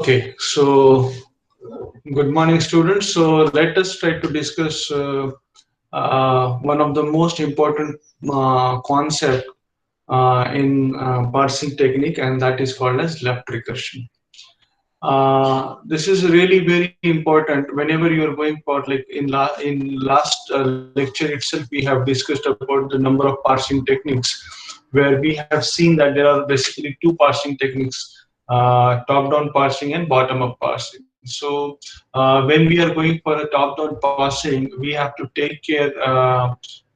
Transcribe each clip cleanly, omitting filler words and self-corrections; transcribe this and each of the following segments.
Okay, so good morning, students. So let us try to discuss one of the most important concept in parsing technique, and that is called as left recursion. This is really very important whenever you are going for like in last lecture itself we have discussed about the number of parsing techniques where we have seen that there are basically two parsing techniques, top down parsing and bottom up parsing. So when we are going for a top down parsing we have to take care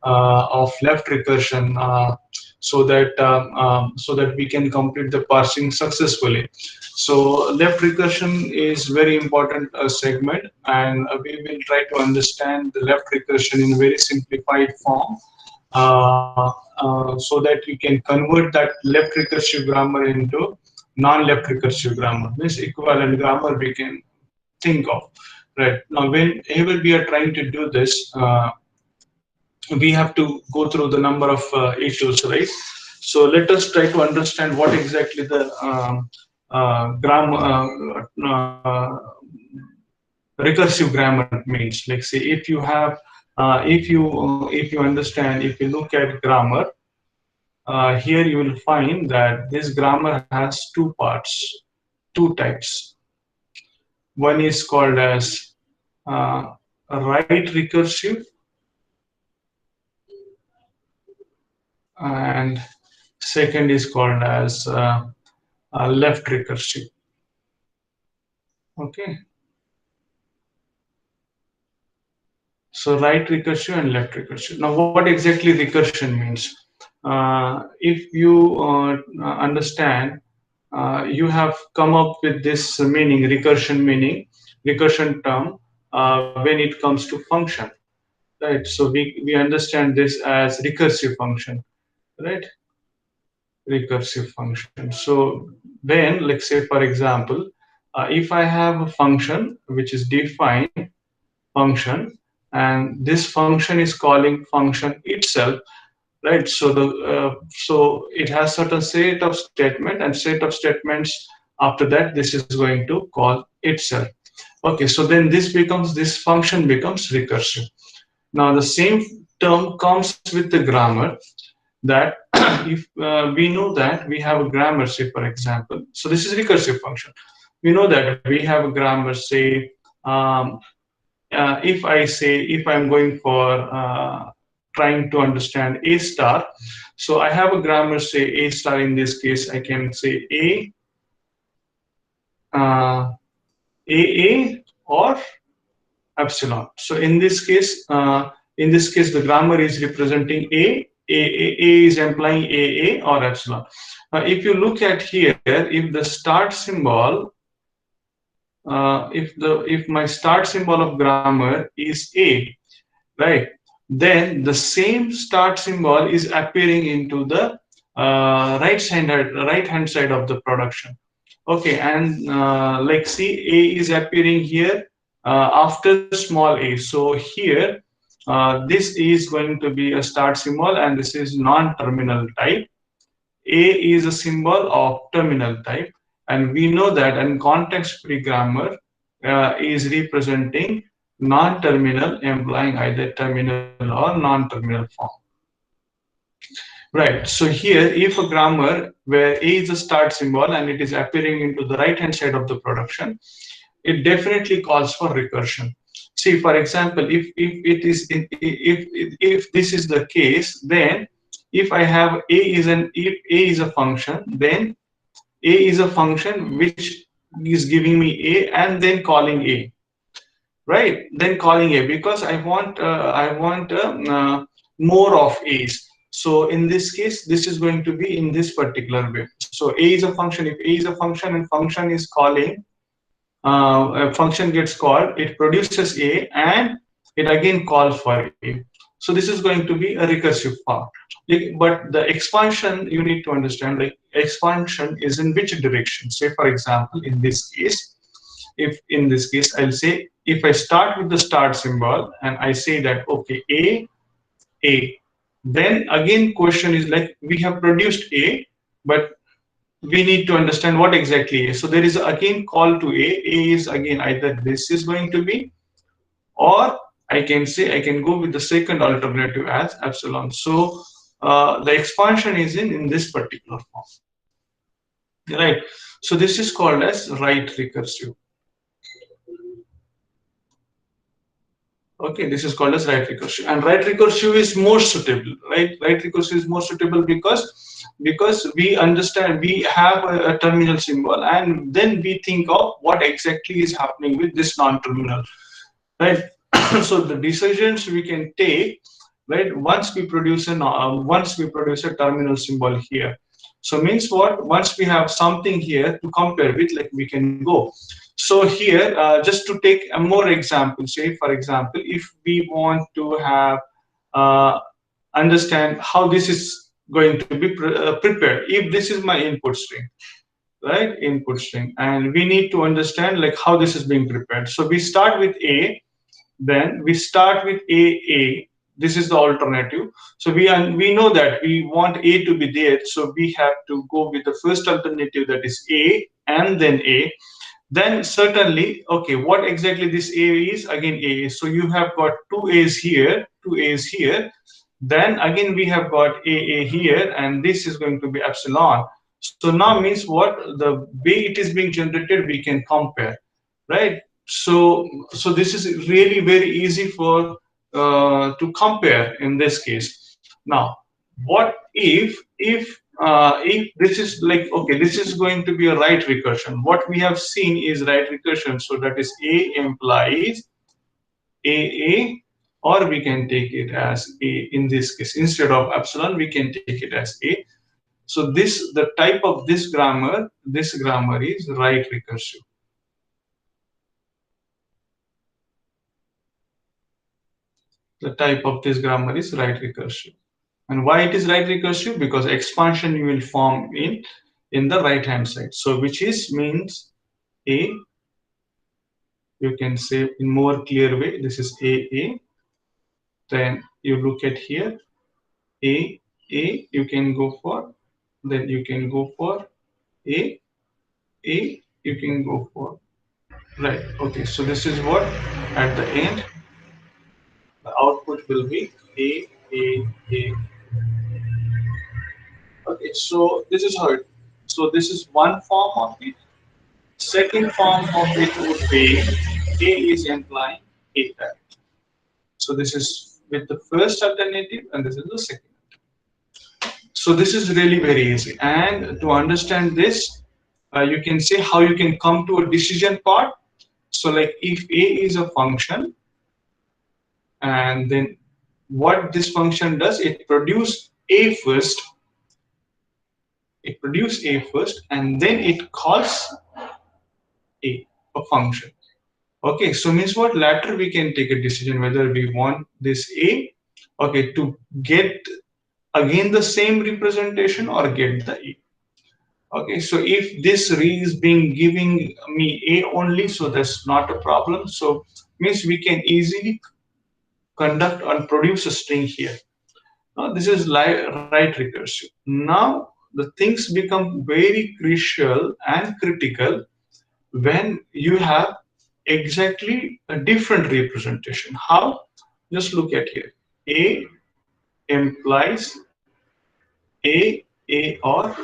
of left recursion, so that we can complete the parsing successfully. So left recursion is very important segment, and we will try to understand the left recursion in very simplified form, so that you can convert that left recursive grammar into non-left recursive grammar, means equivalent grammar we can think of. Right now, whenever we are trying to do this, we have to go through the number of issues, right? So let us try to understand what exactly the grammar recursive grammar means. Like say if you have if you understand, if you look at grammar, here you will find that this grammar has two parts, two types. One is called as right recursive, and second is called as left recursive. Okay, so right recursive and left recursive. Now what exactly recursion means? If you understand, you have come up with this meaning, recursion meaning, recursion term, when it comes to function, right? So we understand this as recursive function, right? Recursive function. So when, let's say for example, if I have a function which is defined function, and this function is calling function itself, right? So the so it has certain set of statement and set of statements. After that, this is going to call itself. Okay, so then this function becomes recursive. Now the same term comes with the grammar, that if we know that we have a grammar, say for example, so this is recursive function. We know that we have a grammar, say if I say, if I'm going for trying to understand a star, so I have a grammar, say a star. In this case I can say a or epsilon. So in this case the grammar is representing a is implying a or epsilon. Now if you look at here, if the start symbol, if my start symbol of grammar is a, right, then the same start symbol is appearing into the right hand side of the production. Okay, and like see, a is appearing here after small a. So here this is going to be a start symbol, and this is non-terminal type. A is a symbol of terminal type, and we know that in context-free grammar is representing non-terminal, implying either terminal or non-terminal form. Right. So here, if a grammar where A is a start symbol and it is appearing into the right-hand side of the production, it definitely calls for recursion. See, for example, if this is the case, then if I have if A is a function, then A is a function which is giving me A and then calling A, right? Then calling A, because I want more of A's. So in this case, this is going to be in this particular way. So A is a function. If A is a function and function is calling, a function gets called, it produces A and it again calls for A. So this is going to be a recursive part. But the expansion, you need to understand, like expansion is in which direction. Say for example, in this case, if in this case I'll say, if I start with the start symbol and I say that okay, A, then again question is like, we have produced A, but we need to understand what exactly is. So there is again call to A. A is again either this is going to be, or I can say I can go with the second alternative as epsilon. So the expansion is in this particular form, right? So this is called as right recursive. Okay, this is called as right recursive, and right recursive is more suitable, right? Right recursive is more suitable because we understand we have a terminal symbol, and then we think of what exactly is happening with this non-terminal, right? So the decisions we can take, right, once we produce a terminal symbol here. So means what? Once we have something here to compare with, like we can go. So here, just to take a more example, say for example, if we want to have uh, understand how this is going to be prepared. If this is my input string, right, input string, and we need to understand like how this is being prepared. So we start with A, then we start with A. This is the alternative. So we know that we want A to be there. So we have to go with the first alternative, that is A and then A. Then certainly, okay, what exactly this A is? Again, A. So you have got two A's here, two A's here. Then again, we have got A here, and this is going to be epsilon. So now means what? The way it is being generated, we can compare, right? So this is really very easy for to compare in this case. Now, what if this is like, okay, this is going to be a right recursion. What we have seen is right recursion. So that is A implies A, or we can take it as A in this case. Instead of epsilon, we can take it as A. So the type of this grammar is right recursive. The type of this grammar is right recursive. And why it is right recursive? Because expansion you will form in the right hand side. So which is means A, you can say in more clear way, this is A. Then you look at here, A, you can go for, then you can go for A, you can go for, right. Okay, so this is what at the end the output will be A. Okay, so this is how it. So this is one form of it. Second form of it would be A is implying A type. So this is with the first alternative, and this is the second. So this is really very easy. And to understand this, you can say how you can come to a decision part. So like if A is a function, and then what this function does, it produces A first. It produces A first, and then it calls a function. Okay, so means what? Later we can take a decision whether we want this A, okay, to get again the same representation or get the A. Okay, so if this is being giving me A only, so that's not a problem. So means we can easily conduct and produce a string here. Now this is right recursive. Now the things become very crucial and critical when you have exactly a different representation. How? Just look at here. A implies or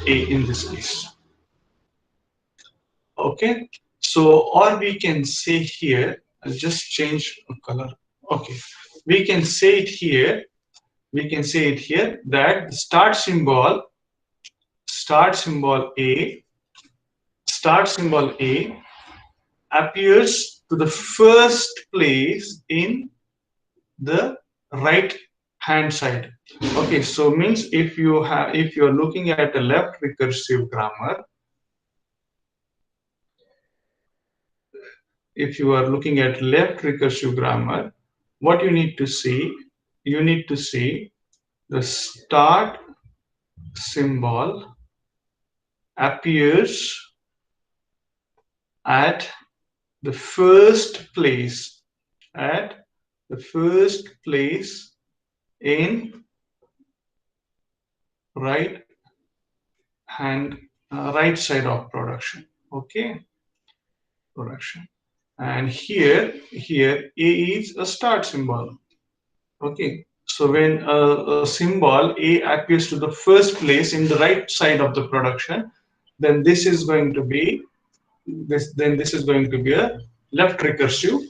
A in this case. Okay. So, or we can say here, I'll just change color. Okay. We can say it here. We can say it here that the start symbol A appears to the first place in the right hand side. Okay, so means if you're looking at a left recursive grammar, if you are looking at left recursive grammar, what you need to see the start symbol appears at the first place, at the first place in right hand right side of production. Okay, production. And here A is a start symbol. Okay, so when a symbol A appears to the first place in the right side of the production, then this is going to be this is going to be a left recursive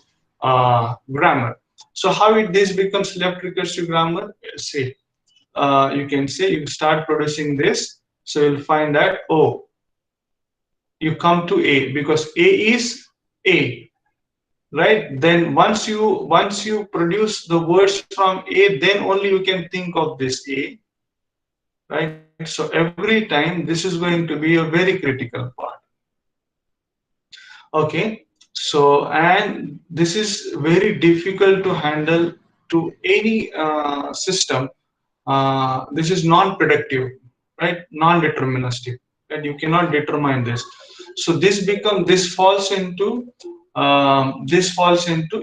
grammar. So how this becomes left recursive grammar? Say you can say you start producing this, so you'll find that, oh, you come to A because A is A, right? Then once you produce the words from A, then only you can think of this A, right? So every time this is going to be a very critical part. Okay, so and this is very difficult to handle to any system. This is non-predictive, right? Non-deterministic, and you cannot determine this. So this falls into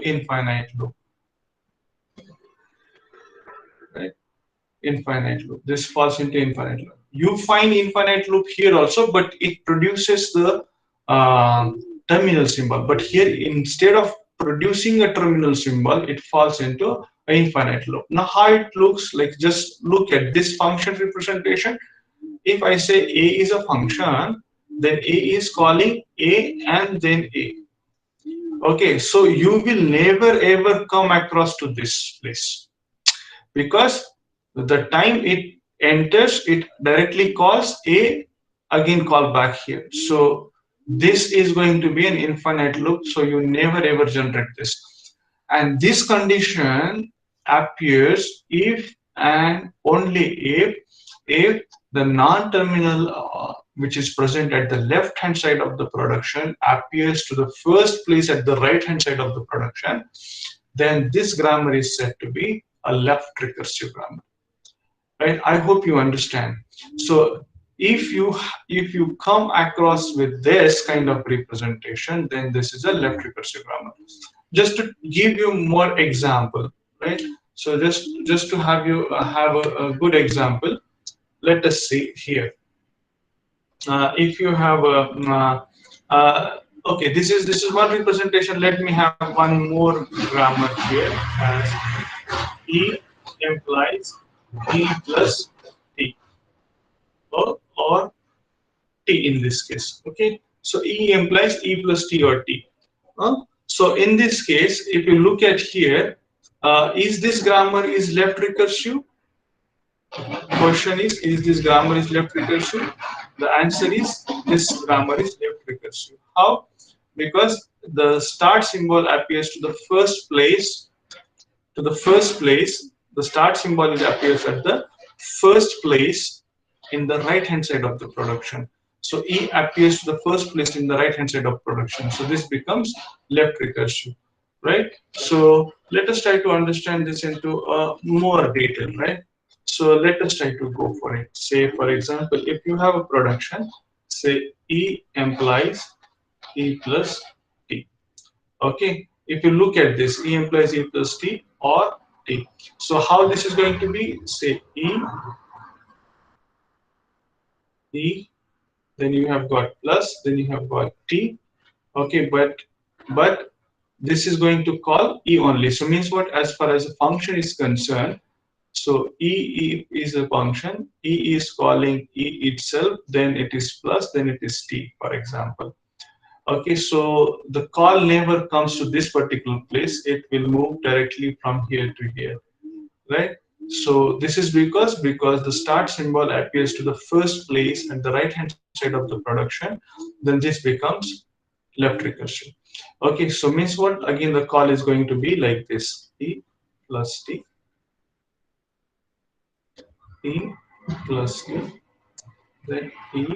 infinite loop, right? Infinite loop. This falls into infinite loop. You find infinite loop here also, but it produces the terminal symbol. But here, instead of producing a terminal symbol, it falls into an infinite loop. Now, how it looks like? Just look at this function representation. If I say A is a function, then A is calling A and then A. Okay, so you will never ever come across to this place, because the time it enters, it directly calls A, again call back here. So this is going to be an infinite loop, so you never ever generate this. And this condition appears if and only if the non-terminal which is present at the left hand side of the production appears to the first place at the right hand side of the production, then this grammar is said to be a left recursive grammar, right? I hope you understand. So if you come across with this kind of representation, then this is a left recursive grammar. Just to give you more example, right? So just to have you have a good example, let us see here. If you have a okay, this is one representation. Let me have one more grammar here, as E implies E plus T, or T in this case. Okay, so E implies E plus T or T. So in this case, if you look at here, is this grammar is left recursive? Question is this grammar is left recursive? The answer is this grammar is left recursive. How? Because the start symbol appears to the first place. The start symbol appears at the first place in the right hand side of the production. So E appears to the first place in the right hand side of production. So this becomes left recursive, right? So let us try to understand this into more detail, right? So let us try to go for it. Say, for example, if you have a production, say E implies E plus T. Okay, if you look at this, E implies E plus T or T. So how this is going to be? Say E, then you have got plus, then you have got T. Okay, but this is going to call E only. So means what? As far as a function is concerned, so E is a function. E is calling E itself, then it is plus, then it is T, for example. Okay, so the call never comes to this particular place. It will move directly from here to here, right? So this is because the start symbol appears to the first place at the right hand side of the production, then this becomes left recursion. Okay, so means what? Again, the call is going to be like this: E plus T, E plus T, then E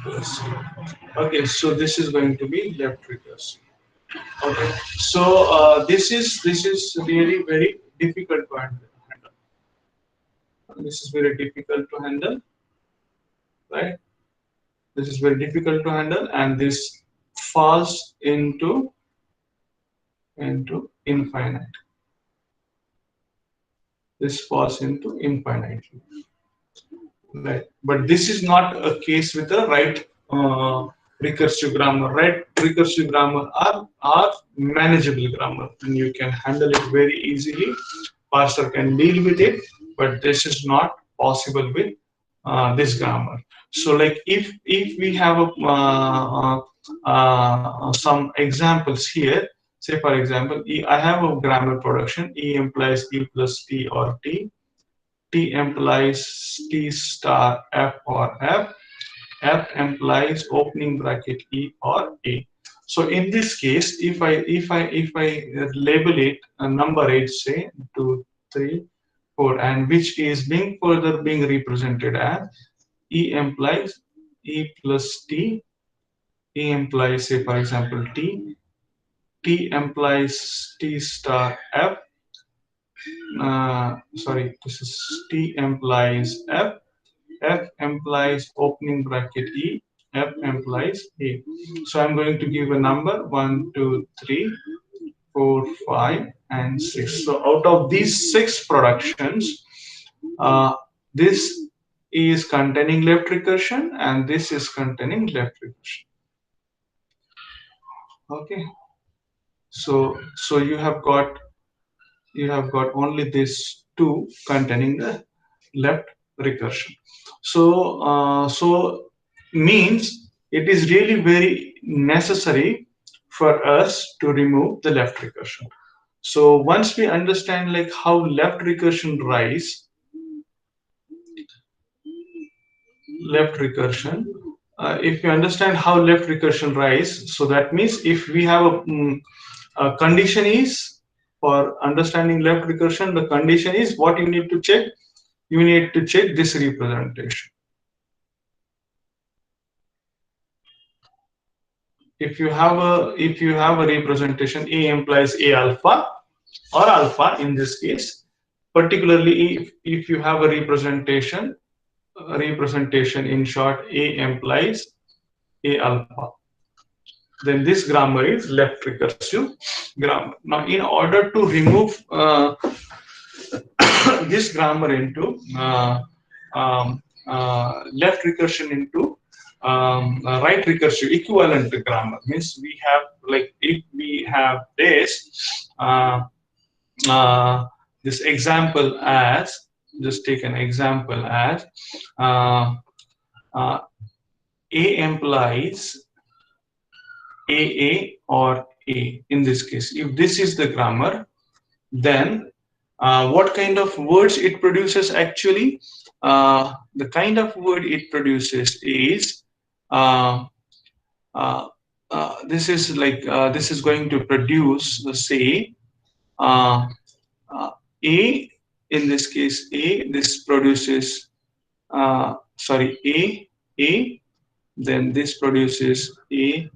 plus T. Okay, so this is going to be left recursion. Okay, so this is really very difficult to handle. This is very difficult to handle, right? This is very difficult to handle, and this falls into infinite. This falls into infinite. Right. But this is not a case with the right recursive grammar. Right recursive grammar are manageable grammar, and you can handle it very easily. Parser can deal with it, but this is not possible with this grammar. So, like if we have some examples here. Say for example, I have a grammar production. E implies E plus T or T. T implies T star F or F. F implies opening bracket E or A. So in this case, if I label it a number 8, say 2, 3, 4, and which is being represented as E implies E plus T. E implies, say for example, T. T implies T star F. Sorry, this is T implies F. F implies opening bracket E. F implies A. So I'm going to give a number 1, 2, 3, 4, 5, and 6. So out of these 6 productions, uh, this is containing left recursion and this is containing left recursion. Okay. So you have got only these two containing the left recursion. So means it is really very necessary for us to remove the left recursion. So once we understand like how left recursion rise, left recursion, if you understand how left recursion rise, so that means if we have a condition is, for understanding left recursion, the condition is what you need to check. You need to check this representation. If you have a representation A implies A alpha or alpha in this case, particularly if you have a representation in short A implies A alpha, then this grammar is left recursive grammar. Now in order to remove this grammar into left recursion into right recursive equivalent grammar, means we have, like if we have uh, this example as, just take an example as uh, uh, A implies AA or A. In this case, if this is the grammar, then what kind of words it produces actually? The kind of word it produces is uh, this is going to produce, say, uh, A. In this case, A. This produces A. Then this produces A.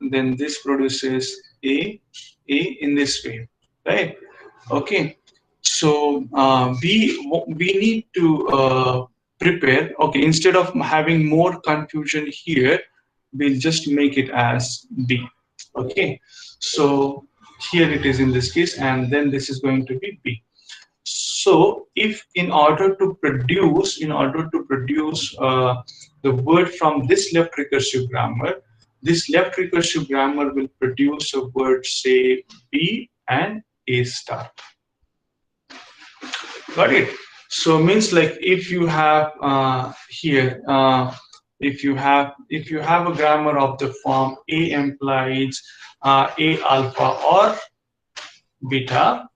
Then this produces A in this way, right? Okay. So we need to prepare. Okay, instead of having more confusion here, we'll just make it as B. Okay. So here it is in this case, and then this is going to be B. So if in order to produce the word from this left recursive grammar, this left recursive grammar will produce a word, say B and A star. Got it? So means like if you have here, if you have a grammar of the form A implies A alpha or beta,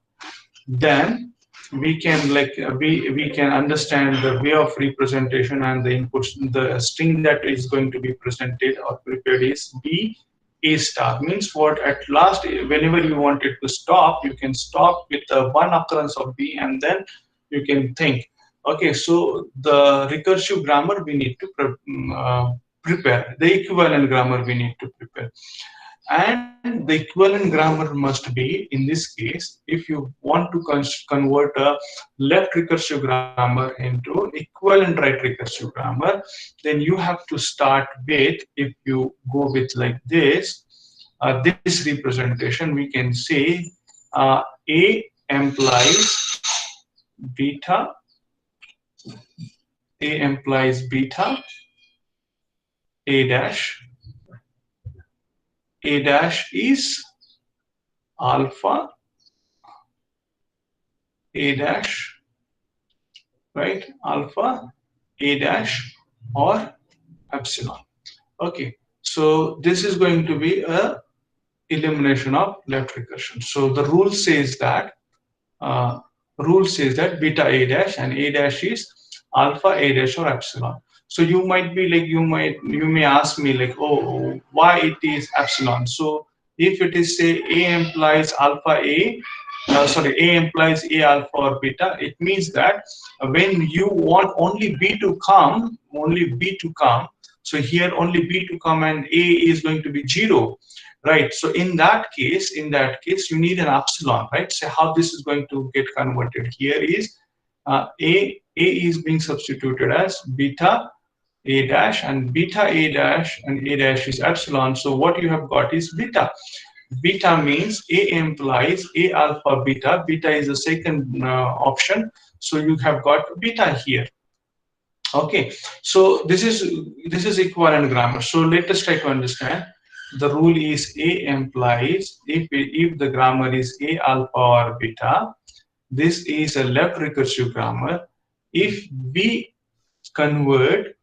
then we can we can understand the way of representation and the inputs. The string that is going to be presented or prepared is B A star. Means what? At last, whenever you want it to stop, you can stop with one occurrence of B, and then you can think, okay, so the recursive grammar we need to prepare, the equivalent grammar we need to prepare. And the equivalent grammar must be, in this case, if you want to convert a left recursive grammar into equivalent right recursive grammar, then you have to start with, if you go with like this representation, we can say A implies beta A implies beta, A dash. A dash is alpha, A dash, right? Alpha, A dash, or epsilon. Okay, so this is going to be a elimination of left recursion. So the uh, rule says that beta A dash and A dash is alpha, A dash, or epsilon. So you might be like, you may ask me like, oh, why it is epsilon? So if it is say A implies alpha A, sorry, A implies A alpha or beta, it means that when you want only B to come, so here only B to come and A is going to be 0, right? So in that case, you need an epsilon, right? So how this is going to get converted here is A is being substituted as beta A dash, and beta A dash and A dash is epsilon. So what you have got is beta. Beta means A implies A alpha beta. Beta is the second option. So you have got beta here. Okay, so this is equivalent grammar. So let us try to understand. The rule is A implies, if the grammar is A alpha or beta, this is a left recursive grammar. If we convert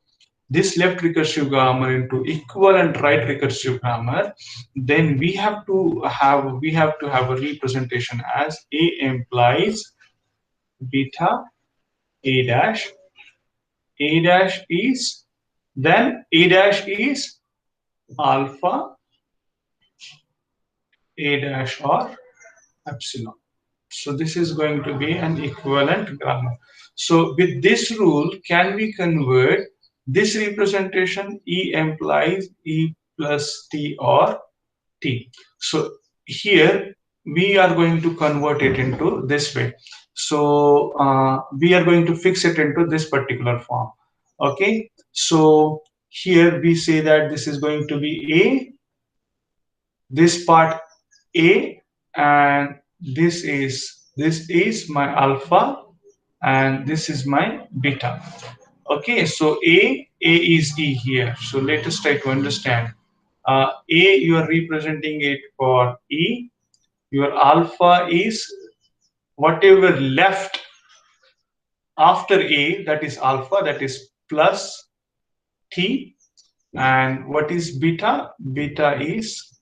this left recursive grammar into equivalent right recursive grammar, then we have to have a representation as A implies beta A dash. A dash is, then A dash is alpha A dash or epsilon. So this is going to be an equivalent grammar. So with this rule, can we convert this representation E implies E plus T or T? So here we are going to convert it into this way. So we are going to fix it into this particular form. Okay, so here we say that this is going to be A, this part A, and this is my alpha, and this is my beta. Okay, so A is E here. So let us try to understand. A, you are representing it for E. Your alpha is whatever left after A, that is alpha, that is plus T. And what is beta? Beta is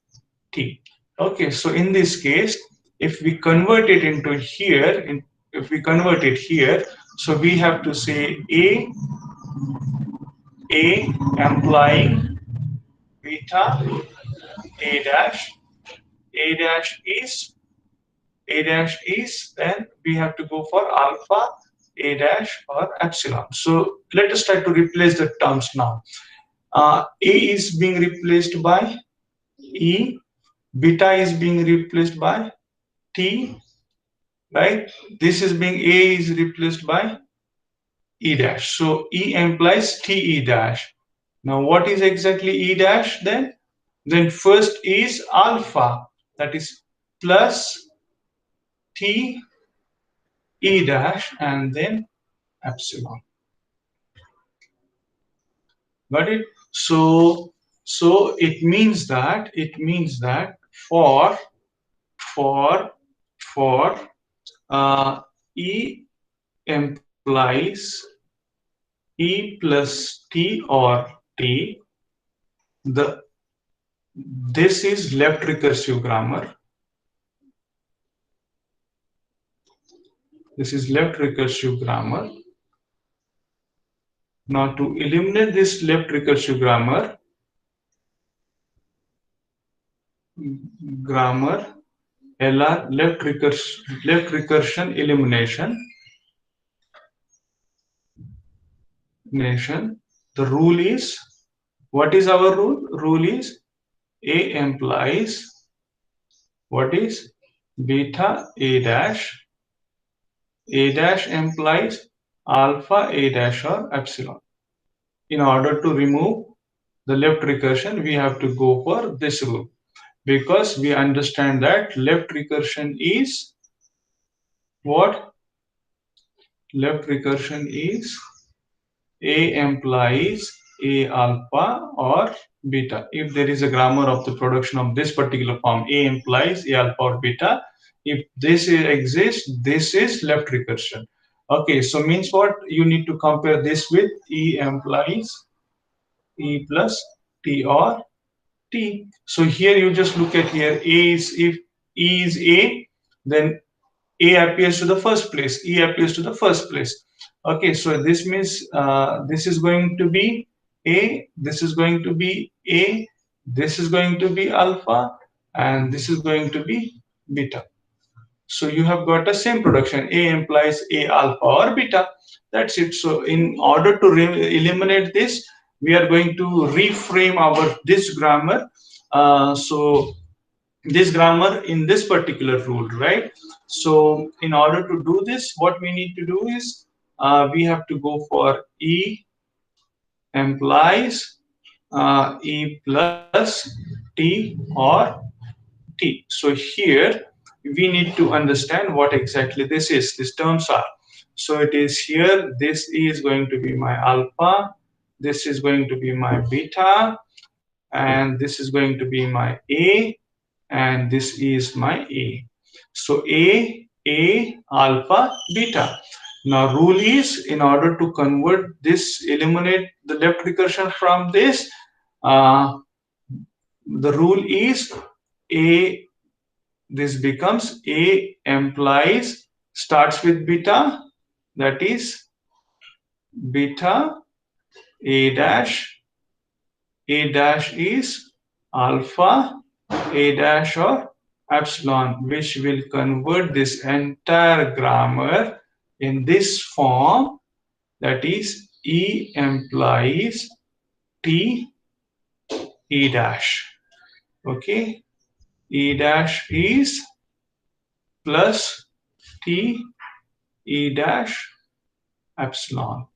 T. Okay, so in this case, if we convert it into here, if we convert it here, so we have to say A implying beta A dash. A dash is then we have to go for alpha A dash or epsilon. So let us try to replace the terms now. A is being replaced by E, beta is being replaced by T, right? This is being A is replaced by E dash. So E implies T E dash. Now what is exactly E dash then? Then first is alpha, that is plus T E dash and then epsilon. Got it? So it means that for for for E implies E plus T or T, the this is left recursive grammar. This is left recursive grammar. Now to eliminate this left recursive grammar, LR, left recursion elimination. The rule is, what is our rule? Rule is A implies what is beta A dash. A dash implies alpha A dash or epsilon. In order to remove the left recursion, we have to go for this rule, because we understand that left recursion is what? Left recursion is A implies A alpha or beta. If there is a grammar of the production of this particular form, A implies A alpha or beta. If exists, this is left recursion. Okay, so means what? You need to compare this with E implies E plus T or T. So here you just look at here. A is, if E is A, then A appears to the first place, E appears to the first place. Okay, so this means this is going to be A, this is going to be A, this is going to be alpha, and this is going to be beta. So you have got the same production. A implies A alpha or beta. That's it. So in order to eliminate this, we are going to reframe our this grammar. So this grammar in this particular rule, right? So in order to do this, what we need to do is we have to go for E implies E plus T or T. So here we need to understand what exactly this is, these terms are. So it is here, this is going to be my alpha, this is going to be my beta, and this is going to be my A, and this is my A. So A, alpha, beta. Now rule is, in order to convert this, eliminate the left recursion from this, uh, the rule is A, this becomes A implies starts with beta, that is beta, A dash is alpha, A dash or epsilon, which will convert this entire grammar in this form, that is E implies T E dash. Okay, E dash is plus T E dash epsilon.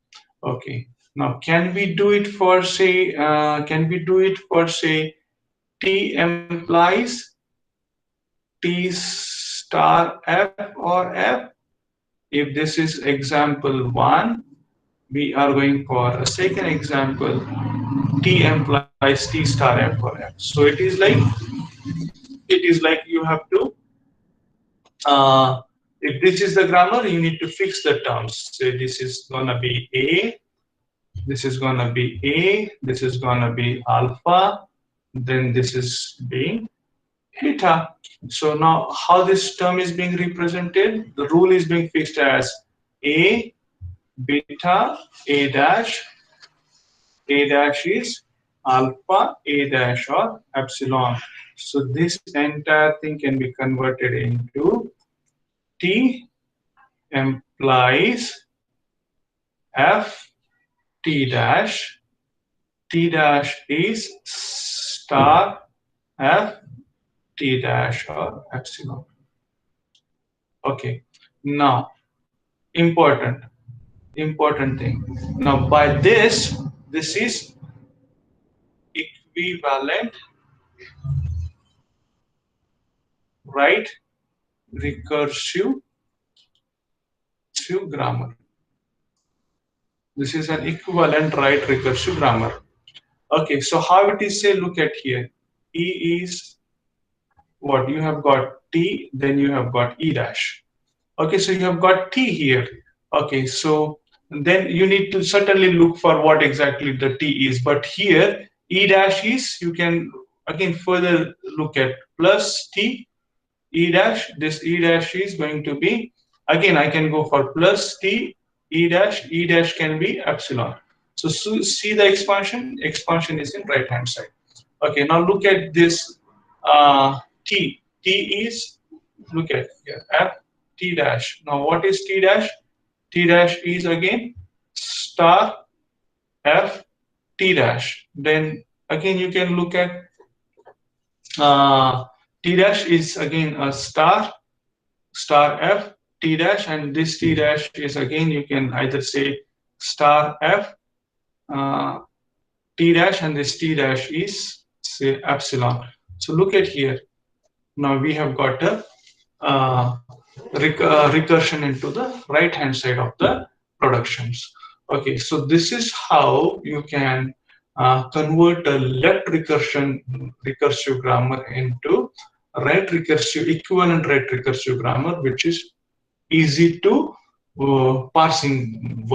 Okay, now can we do it for say T implies T star F or F? If this is example 1, we are going for a second example. T implies T star F or F. So it is like you have to if this is the grammar, you need to fix the terms. Say this is gonna be A, this is gonna be A, this is gonna be alpha, then this is being beta. So now how this term is being represented? The rule is being fixed as A, beta, A dash is alpha, A dash or epsilon. So this entire thing can be converted into T implies F T dash. T dash is star F T dash or epsilon. Okay. Now, important thing. Now, by this is equivalent right recursive grammar. This is an equivalent right recursive grammar. Okay, so how it is say, look at here. E is what? You have got T, then you have got E dash. Okay, so you have got T here. Okay, so then you need to certainly look for what exactly the T is. But here, E dash is, you can again further look at plus T, E dash. This E dash is going to be, again, I can go for plus T, E dash can be epsilon. So see the expansion? Expansion is in right hand side. Okay, now look at this T. T is, look at here, F T dash. Now what is T dash? T dash is again star F T dash. Then again you can look at T dash is again a star F T dash, and this T dash is again, you can either say star F uh, T dash, and this T dash is say epsilon. So look at here. Now we have got a recursion into the right hand side of the productions. Okay, so this is how you can convert a left recursion recursive grammar into right recursive equivalent right recursive grammar, which is easy to parsing